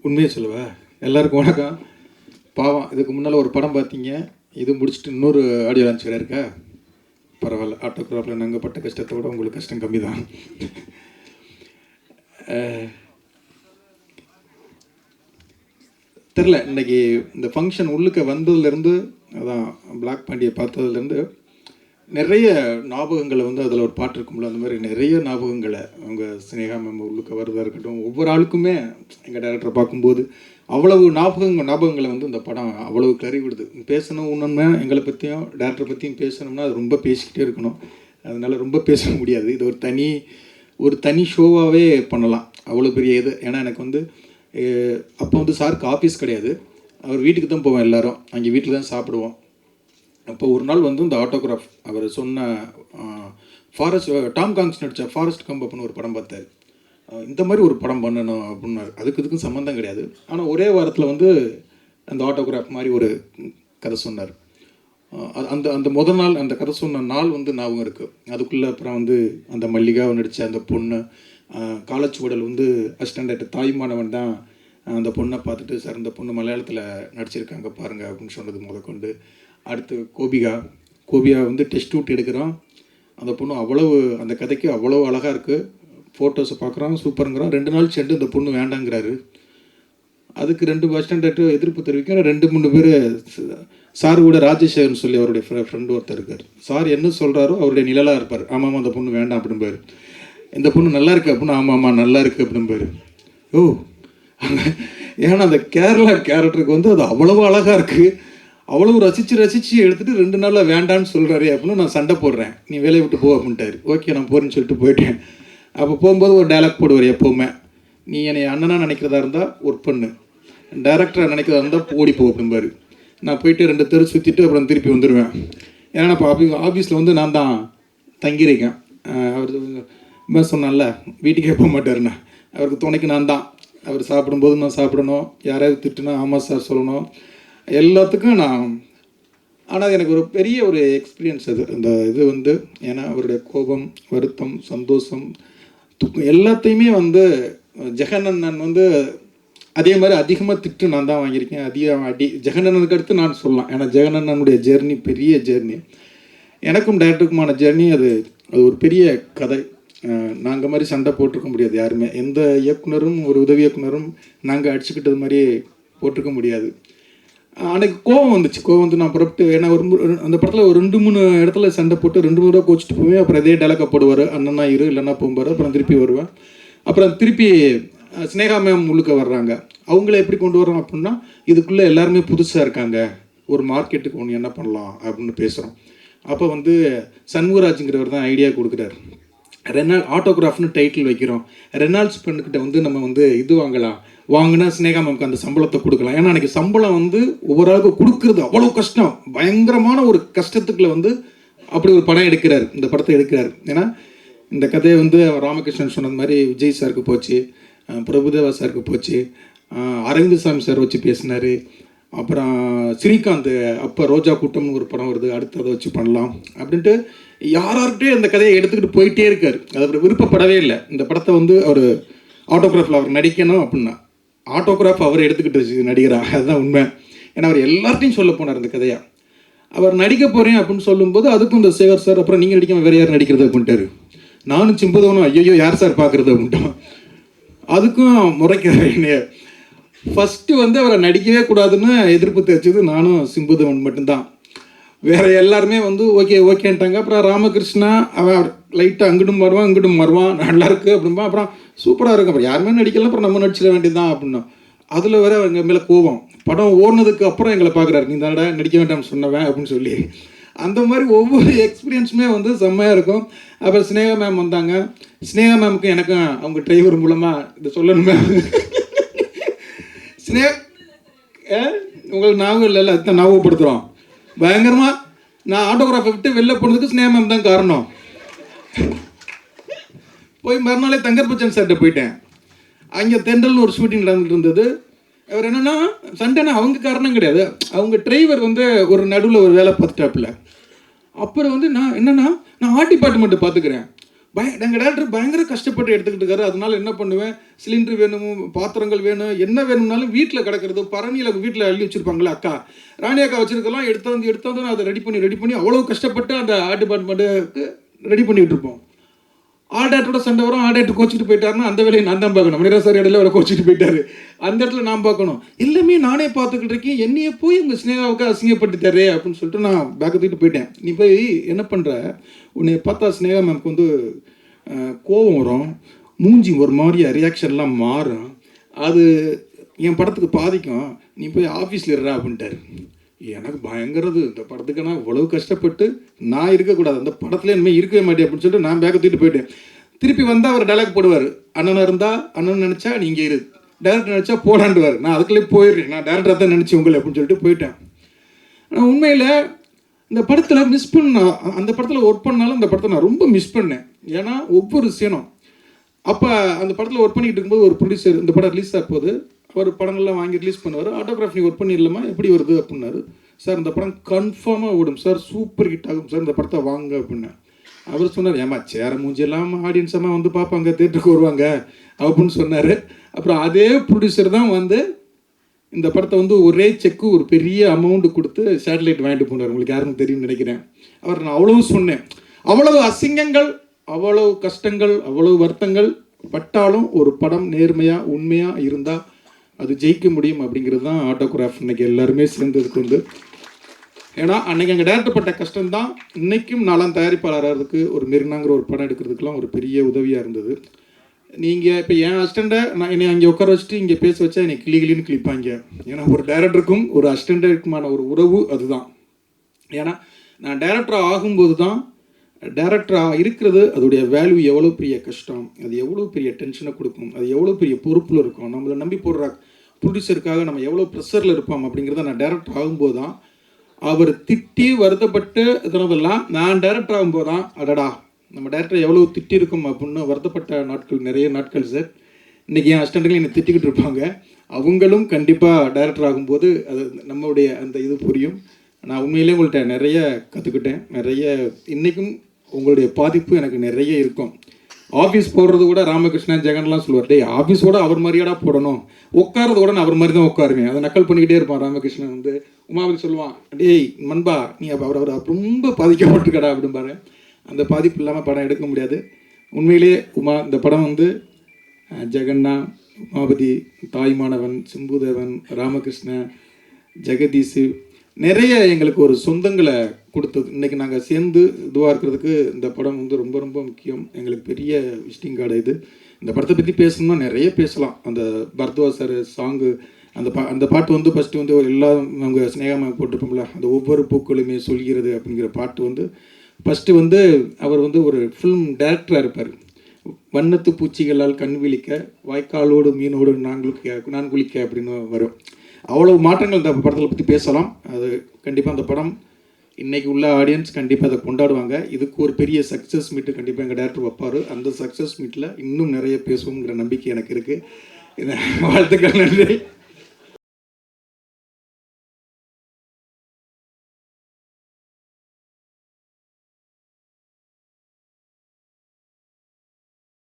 உண்மையை சொல்லுவா. எல்லாருக்கும் வணக்கம். பாவம், இதுக்கு முன்னால் ஒரு படம் பார்த்தீங்க, இது முடிச்சுட்டு இன்னொரு ஆடியோ லான்ச் வேறு இருக்கா? பரவாயில்ல, ஆட்டோகிராஃபில் நாங்கள் பட்ட கஷ்டத்தை விட உங்களுக்கு கஷ்டம் கம்மி தான். தெரில, இன்றைக்கி இந்த ஃபங்க்ஷன் உள்ளுக்க வந்ததுலேருந்து, அதான் பிளாக் பாண்டியை பார்த்ததுலேருந்து நிறைய ஞாபகங்களை வந்து அதில் ஒரு பாட்டு இருக்கும்ல, அந்த மாதிரி நிறைய ஞாபகங்களை அவங்க சினேகா மேம் உள்ளுக்க வருவதாக இருக்கட்டும், ஒவ்வொரு ஆளுக்குமே எங்கள் டேரக்டரை பார்க்கும்போது அவ்வளவு ஞாபகங்களை வந்து இந்த படம் அவ்வளவு கறி விடுது. பேசணும் ஒன்றுமே எங்களை பற்றியும் டேரக்டரை பற்றியும் பேசணும்னா அது ரொம்ப பேசிக்கிட்டே இருக்கணும். அதனால் ரொம்ப பேச முடியாது. இது ஒரு தனி ஷோவாகவே பண்ணலாம், அவ்வளோ பெரிய இது. ஏன்னா எனக்கு வந்து அப்போ வந்து சாருக்கு ஆஃபீஸ் கிடையாது, அவர் வீட்டுக்கு தான் போவோம், எல்லோரும் அங்கே வீட்டில் தான் சாப்பிடுவோம். அப்போ ஒரு நாள் வந்து இந்த ஆட்டோகிராஃப் அவர் சொன்ன டாம் காங்ஸ் நடித்த ஃபாரஸ்ட் கம்ப் அப்படின்னு ஒரு படம் பார்த்தார். இந்த மாதிரி ஒரு படம் பண்ணணும் அப்படின்னாரு. இதுக்கும் சம்மந்தம் கிடையாது. ஆனால் ஒரே வாரத்தில் வந்து அந்த ஆட்டோகிராஃப் மாதிரி ஒரு கதை சொன்னார். அந்த முதல் நாள் அந்த கதை சொன்ன நாள் வந்து ஞாபகம் இருக்குது. அதுக்குள்ளே அப்புறம் வந்து அந்த மல்லிகாவை நடித்த அந்த பொண்ணு, காலச்சுவடல் வந்து அசிஸ்டண்ட் தாய்மானவன் தான் அந்த பொண்ணை பார்த்துட்டு, சார் இந்த பொண்ணு மலையாளத்தில் நடிச்சிருக்காங்க பாருங்கள் அப்படின்னு சொன்னது முதற்கொண்டு. அடுத்து கோபியா வந்து டெஸ்ட் அவுட் எடுக்கிறோம். அந்த பொண்ணு அவ்வளவு, அந்த கதைக்கு அவ்வளோ அழகாக இருக்குது. ஃபோட்டோஸை பார்க்குறோம், சூப்பருங்கிறோம். 2 நாள் சென்று இந்த பொண்ணு வேண்டாங்கிறாரு. அதுக்கு 2 பஸ் ஸ்டாண்டர்ட்டு எதிர்ப்பு தெரிவிக்கும். 2-3 பேர் சார் கூட ராஜேஷன் சொல்லி அவருடைய ஃப்ரெண்டு ஒருத்தர் இருக்கார். சார் என்ன சொல்கிறாரோ அவருடைய நிழலாக இருப்பார். ஆமாம் அந்த பொண்ணு வேண்டாம் அப்படிம்பார். இந்த பொண்ணு நல்லா இருக்குது அப்படின்னு, ஆமாம் நல்லா இருக்குது அப்படிம்பார். ஏன்னா அந்த கேரளா கேரக்டருக்கு வந்து அது அவ்வளவு அழகாக இருக்குது, அவ்வளவு ரசித்து எடுத்துகிட்டு 2 நாளில் வேண்டான்னு சொல்கிறாரு அப்படின்னு நான் சண்டை போடுறேன். நீ வேலையை விட்டு போ அப்படின்ட்டார். ஓகே நான் போகிறேன்னு சொல்லிட்டு போயிட்டேன். அப்போ போகும்போது ஒரு டைலாக் போடுவார் எப்போவுமே, நீ என்னை அண்ணனாக நினைக்கிறதா இருந்தால் ஒர்க் பண்ணு, டைரக்டராக நினைக்கிறதா இருந்தால் ஓடி போ அப்படிம்பாரு. நான் போயிட்டு 2 தெரு சுற்றிட்டு அப்புறம் திருப்பி வந்துடுவேன். ஏன்னா இப்போ ஆஃபீஸில் வந்து நான் தான் தங்கியிருக்கேன். அவர் சொன்னால வீட்டுக்கே போக மாட்டாருண்ணா, அவருக்கு துணைக்கு நான் தான். அவர் சாப்பிடும்போது நான் சாப்பிடணும், யாராவது திட்டுனா ஆமாம் சார் சொல்லணும், எல்லாத்துக்கும் நான். ஆனால் எனக்கு ஒரு பெரிய ஒரு எக்ஸ்பீரியன்ஸ் அது அந்த இது வந்து. ஏன்னா அவருடைய கோபம், வருத்தம், சந்தோஷம், துக்கம் எல்லாத்தையுமே வந்து ஜெகனண்ணன் வந்து அதே மாதிரி அதிகமாக திட்டு நான் தான் வாங்கியிருக்கேன். அதிகம் ஜெகனண்ணனுக்கு அடுத்து நான் சொல்லலாம். ஏன்னா ஜெகனண்ணனுடைய ஜெர்னி பெரிய ஜெர்னி, எனக்கும் டைரக்டருக்குமான ஜெர்னி. அது ஒரு பெரிய கதை. நாங்கள் மாதிரி சண்டை போட்டிருக்க முடியாது யாருமே. எந்த இயக்குனரும் ஒரு உதவி இயக்குனரும் நாங்கள் அடிச்சுக்கிட்டது மாதிரியே போட்டிருக்க முடியாது. அன்றைக்கி கோவம் வந்து நான் புறப்பட்டு, ஏன்னா அந்த படத்தில் ஒரு 2-3 இடத்துல சண்டை போட்டு 2 முறை கோச்சிட்டு போவேன். அப்புறம் இதே டைலாக போடுவார், அண்ணனா இரு இல்லைன்னா போகும்பார். அப்புறம் திருப்பி வருவேன். அப்புறம் திருப்பி சினேகா மேம் உள்ளுக்க வர்றாங்க. அவங்கள எப்படி கொண்டு வரோம் அப்படின்னா, இதுக்குள்ளே எல்லாருமே புதுசாக இருக்காங்க, ஒரு மார்க்கெட்டுக்கு ஒன்று என்ன பண்ணலாம் அப்படின்னு பேசுகிறோம். அப்போ வந்து சண்முகராஜுங்கிறவர் தான் ஐடியா கொடுக்குறாரு. ஆட்டோகிராஃப்னு டைட்டில் வைக்கிறோம். ரெனால்ட்ஸ் பெண்ணுக்கிட்ட வந்து நம்ம வந்து இது வாங்கினா சினேகா மேம்க்கு அந்த சம்பளத்தை கொடுக்கலாம். ஏன்னா அன்றைக்கி சம்பளம் வந்து ஒவ்வொரு ஆளுக்கு கொடுக்குறது அவ்வளோ கஷ்டம், பயங்கரமான ஒரு கஷ்டத்துக்குள்ள வந்து அப்படி ஒரு படம் எடுக்கிறார், இந்த படத்தை எடுக்கிறார். ஏன்னா இந்த கதையை வந்து ராமகிருஷ்ணன் சொன்னது மாதிரி விஜய் சாருக்கு போச்சு, பிரபுதேவா சாருக்கு போச்சு, அரவிந்த் சாமி சார் வச்சு பேசினார். அப்புறம் ஸ்ரீகாந்த் அப்போ ரோஜா கூட்டம்னு ஒரு படம் வருது, அடுத்து அதை வச்சு பண்ணலாம் அப்படின்ட்டு யார்கிட்டே அந்த கதையை எடுத்துக்கிட்டு போயிட்டே இருக்கார். அது அவர் விருப்பப்படவே இல்லை. இந்த படத்தை வந்து அவர் ஆட்டோகிராஃபில் அவர் நடிக்கணும் அப்படின்னா ஆட்டோகிராஃப் அவர் எடுத்துக்கிட்டு நடிகராக, அதுதான் உண்மை. ஏன்னா அவர் எல்லார்ட்டையும் சொல்ல போனார் இந்த கதையை. அவர் நடிக்க போகிறேன் அப்படின்னு சொல்லும்போது அதுக்கும் இந்த சேகர் சார் அப்புறம் நீங்கள் நடிக்காமல் வேறு யார் நடிக்கிறது அப்படின்ட்டார். நானும் சிம்புதவனும் ஐயோ யார் சார் பார்க்குறது அப்படின்ட்டோம். அதுக்கும் முறைக்கிறார் என்னைய. ஃபஸ்ட்டு வந்து அவரை நடிக்கவே கூடாதுன்னு எதிர்ப்பு தெரிச்சது நானும் சிம்புதவன் மட்டும்தான். வேறு எல்லாருமே வந்து ஓகேன்ட்டாங்க. அப்புறம் ராமகிருஷ்ணா அவன் லைட்டாக அங்கிட்டும் வருவான் நல்லாயிருக்கு அப்படின்பா. அப்புறம் சூப்பராக இருக்கும், அப்புறம் யாருமே நடிக்கலாம், அப்புறம் நம்ம நடிச்சிட வேண்டியதுதான் அப்படின்னா. அதில் வேற எங்கள் மேலே கோபம். படம் ஓடினதுக்கு அப்புறம் எங்களை பார்க்குறாரு, நீ தானடா நடிக்க வேண்டாம்னு சொன்னவன் அப்படின்னு சொல்லி. அந்த மாதிரி ஒவ்வொரு எக்ஸ்பீரியன்ஸுமே வந்து செம்மையாக இருக்கும். அப்புறம் சினேகா மேம் வந்தாங்க. சினேகா மேமுக்கும் எனக்கும் அவங்க டிரைவர் மூலமாக இதை சொல்லணுமே, உங்களுக்கு ஞாபகம் இல்லைல்ல, அதுதான் ஞாபகப்படுத்துகிறோம். பயங்கரமாக நான் ஆட்டோகிராஃபை விட்டு வெளில போனதுக்கு சினேகா மேம் தான் காரணம். போய் மறுநாளே தங்கர் பச்சன் சார்கிட்ட போயிட்டேன். அங்கே தென்றல்னு ஒரு ஷூட்டிங் நடந்துட்டு இருந்தது. அவர் என்னென்னா சண்டேனா அவங்க காரணம் கிடையாது, அவங்க டிரைவர் வந்து ஒரு நடுவில் ஒரு வேலை பார்த்துட்டாப்புல. அப்புறம் வந்து நான் என்னென்னா நான் ஆர்ட் டிபார்ட்மெண்ட்டை பார்த்துக்கிறேன், எங்கள் டேரக்டர் பயங்கர கஷ்டப்பட்டு எடுத்துக்கிட்டு இருக்காரு. அதனால என்ன பண்ணுவேன், சிலிண்டர் வேணும், பாத்திரங்கள் வேணும், என்ன வேணும்னாலும் வீட்டில் கிடக்கிறது பரணியில் வீட்டில் அள்ளி வச்சுருப்பாங்களே அக்கா, ராணி அக்கா வச்சுருக்கலாம், எடுத்தாந்து அதை ரெடி பண்ணி அவ்வளோ கஷ்டப்பட்டு அந்த ஆர்ட் டிபார்ட்மெண்ட்டுக்கு ரெடி பண்ணிகிட்டு இருப்போம். ஆர்டேட்டரோட சண்டை வரும், ஆர்டேட்டர் கோச்சிட்டு போயிட்டாருன்னா அந்த வேலையை நான் தான் பார்க்கணும். மணிரா சார் இடையில அவரை கோச்சிட்டு போயிட்டாரு, அந்த இடத்துல நான் பார்க்கணும். எல்லாமே நானே பார்த்துக்கிட்டு இருக்கேன், என்னையே போய் உங்கள் ஸ்னேகாவுக்கு அசிங்கப்பட்டுட்டாரே அப்படின்னு சொல்லிட்டு நான் பேக்கை தூக்கிட்டு போயிட்டேன். நீ போய் என்ன பண்ணுற, உன்னை பார்த்தா ஸ்னேகா மேம்க்கு வந்து கோபம் வரும், மூஞ்சி ஒரு மாதிரியா ரியாக்ஷன்லாம் மாறும், அது என் படத்துக்கு பாதிக்கும், நீ போய் ஆஃபீஸில் இருறா அப்படின்ட்டாரு. எனக்கு பயங்கரது, இந்த படத்துக்கு நான் இவ்வளவு கஷ்டப்பட்டு நான் இருக்கக்கூடாது, அந்த படத்துல இனிமேல் இருக்கவே மாட்டேன் அப்படின்னு சொல்லிட்டு நான் பேக்கை தூக்கிட்டு போயிட்டேன். திருப்பி வந்தால் அவர் டைலாக் போடுவார், அண்ணனாக இருந்தால் அண்ணன் நினச்சா நீங்கள் இரு, டேரக்டர் நினச்சா போடாண்டுவார். நான் அதுக்குள்ளே போயிடுறேன், நான் டேரக்டராக தான் நினச்சி உங்களை அப்படின்னு சொல்லிட்டு போயிட்டேன். ஆனால் உண்மையில் இந்த படத்தில் மிஸ் அந்த படத்தில் ஒர்க் பண்ணாலும் இந்த படத்தை நான் ரொம்ப மிஸ் பண்ணேன். ஏன்னா ஒவ்வொரு சீனும் அப்போ அந்த படத்தில் ஒர்க் பண்ணிக்கிட்டு இருக்கும்போது ஒரு ப்ரொடியூசர் இந்த படம் ரிலீஸ் ஆக போகுது, அவர் படங்கள்லாம் வாங்கி ரிலீஸ் பண்ணுவார், ஆட்டோகிராஃப் நீ ஒர்க் பண்ணிடலாமா, எப்படி வருது அப்படின்னாரு. சார் இந்த படம் கன்ஃபார்மாக ஓடும் சார், சூப்பர் ஹிட் ஆகும் சார், இந்த படத்தை வாங்க அப்படின்னேன். அவர் சொன்னார், ஏமா சேர மூஞ்சி எல்லாம் ஆடியன்ஸாக வந்து பார்ப்பாங்க, தேட்டருக்கு வருவாங்க அப்படின்னு சொன்னார். அப்புறம் அதே ப்ரொடியூசர் தான் வந்து இந்த படத்தை வந்து ஒரே செக்கு ஒரு பெரிய அமௌண்ட் கொடுத்து சேட்டலைட் வாங்கிட்டு போனார். உங்களுக்கு யாருன்னு தெரியும்னு நினைக்கிறேன். அவர் நான் அவ்வளவு சொன்னேன், அவ்வளவு அசிங்கங்கள், அவ்வளவு கஷ்டங்கள், அவ்வளவு வருத்தங்கள் பட்டாலும் ஒரு படம் நேர்மையாக உண்மையாக இருந்தால் அது ஜெயிக்க முடியும் அப்படிங்கிறது தான் ஆட்டோகிராஃப் இன்னைக்கு எல்லாருமே சேர்ந்ததுக்கு வந்து. ஏன்னா அன்னைக்கு அங்கே டேரக்டர் பட்ட கஷ்டம்தான் இன்னைக்கும் நாலாம் தயாரிப்பாளருக்கு ஒரு மெரினாங்கிற ஒரு படம் எடுக்கிறதுக்கெலாம் ஒரு பெரிய உதவியாக இருந்தது. நீங்கள் இப்போ என் அசிஸ்டண்ட்டை நான் என்னை அங்கே உட்கார வச்சுட்டு இங்கே பேச வச்சா என்னை கிளின்னு கிளிப்பாங்க. ஏன்னா ஒரு டைரக்டருக்கும் ஒரு அசிஸ்டண்ட்டுக்குமான ஒரு உறவு அதுதான். ஏன்னா நான் டைரக்டராக ஆகும்போது தான் டைரக்டராக இருக்கிறது அதோடைய வேல்யூ எவ்வளோ பெரிய கஷ்டம், அது எவ்வளோ பெரிய டென்ஷனை கொடுக்கும், அது எவ்வளோ பெரிய பொறுப்பில் இருக்கும், நம்மளை நம்பி போடுற ப்ரொடியூசருக்காக நம்ம எவ்வளோ ப்ரெஷரில் இருப்போம் அப்படிங்கிறத நான் டைரக்டர் ஆகும்போது தான், அவர் திட்டி வருத்தப்பட்டு இதனதெல்லாம் நான் டைரக்டர் ஆகும்போது தான் அடடா நம்ம டைரக்டர் எவ்வளோ திட்டி இருக்கும் அப்படின்னு வருத்தப்பட்ட நாட்கள் நிறைய நாட்கள் சார். இன்றைக்கி என் அசிஸ்டண்ட்டுகள் என்னை திட்டிக்கிட்டு இருப்பாங்க, அவங்களும் கண்டிப்பாக டைரக்டர் ஆகும்போது அது நம்மளுடைய அந்த இது புரியும். நான் உண்மையிலே உங்கள்கிட்ட நிறைய கற்றுக்கிட்டேன், நிறைய இன்றைக்கும் உங்களுடைய பாதிப்பு எனக்கு நிறைய இருக்கும். ஆஃபீஸ் போடுறது கூட ராமகிருஷ்ணன் ஜெகன்லாம் சொல்லுவார், டேய் ஆஃபீஸோட அவர் மாதிரியாடா போடணும், உட்காரது கூட நான் அவர் மாதிரி தான் உட்காருவேன், அதை நக்கல் பண்ணிக்கிட்டே இருப்பான் ராமகிருஷ்ணன். வந்து உமாவதி சொல்லுவான், டேய் மண்பா நீ அவர் ரொம்ப பாதிக்கப்பட்டிருக்கடா அப்படின்பாரு. அந்த பாதிப்பு இல்லாமல் படம் எடுக்க முடியாது. உண்மையிலே உமா இந்த படம் வந்து ஜெகன்னா, உமாவதி, தாய்மானவன், சிம்புதேவன், ராமகிருஷ்ணன், ஜெகதீஷு நிறைய எங்களுக்கு ஒரு சொந்தங்களை கொடுத்தது. இன்றைக்கி நாங்கள் சேர்ந்து இதுவாக இருக்கிறதுக்கு இந்த படம் வந்து ரொம்ப ரொம்ப முக்கியம். எங்களுக்கு பெரிய விசிட்டிங் கார்டு இது. இந்த படத்தை பற்றி பேசணும்னா நிறைய பேசலாம். அந்த பரத்வாஜ் சார் சாங்கு அந்த பாட்டு வந்து ஃபஸ்ட்டு வந்து எல்லாம் அவங்க ஸ்னேகமாக போட்டிருப்போம்ல, அந்த ஒவ்வொரு பூக்களுமே சொல்கிறது அப்படிங்கிற பாட்டு வந்து ஃபஸ்ட்டு வந்து அவர் வந்து ஒரு ஃபிலிம் டைரக்டராக இருப்பார். வண்ணத்து பூச்சிகளால் கண் விழிக்க, வாய்க்காலோடு மீனோடு நான் குளிக்க அப்படின்னு வரும். அவ்வளோ மாற்றங்கள் இந்த படத்தில் பற்றி பேசலாம். அது கண்டிப்பாக அந்த படம் இன்றைக்கி உள்ள ஆடியன்ஸ் கண்டிப்பாக அதை கொண்டாடுவாங்க. இதுக்கு ஒரு பெரிய சக்ஸஸ் மீட்டு கண்டிப்பாக எங்கள் டேரக்டர் வைப்பார். அந்த சக்ஸஸ் மீட்டில் இன்னும் நிறைய பேசுவோங்கிற நம்பிக்கை எனக்கு இருக்குது. வாழ்த்துக்கள், நன்றி.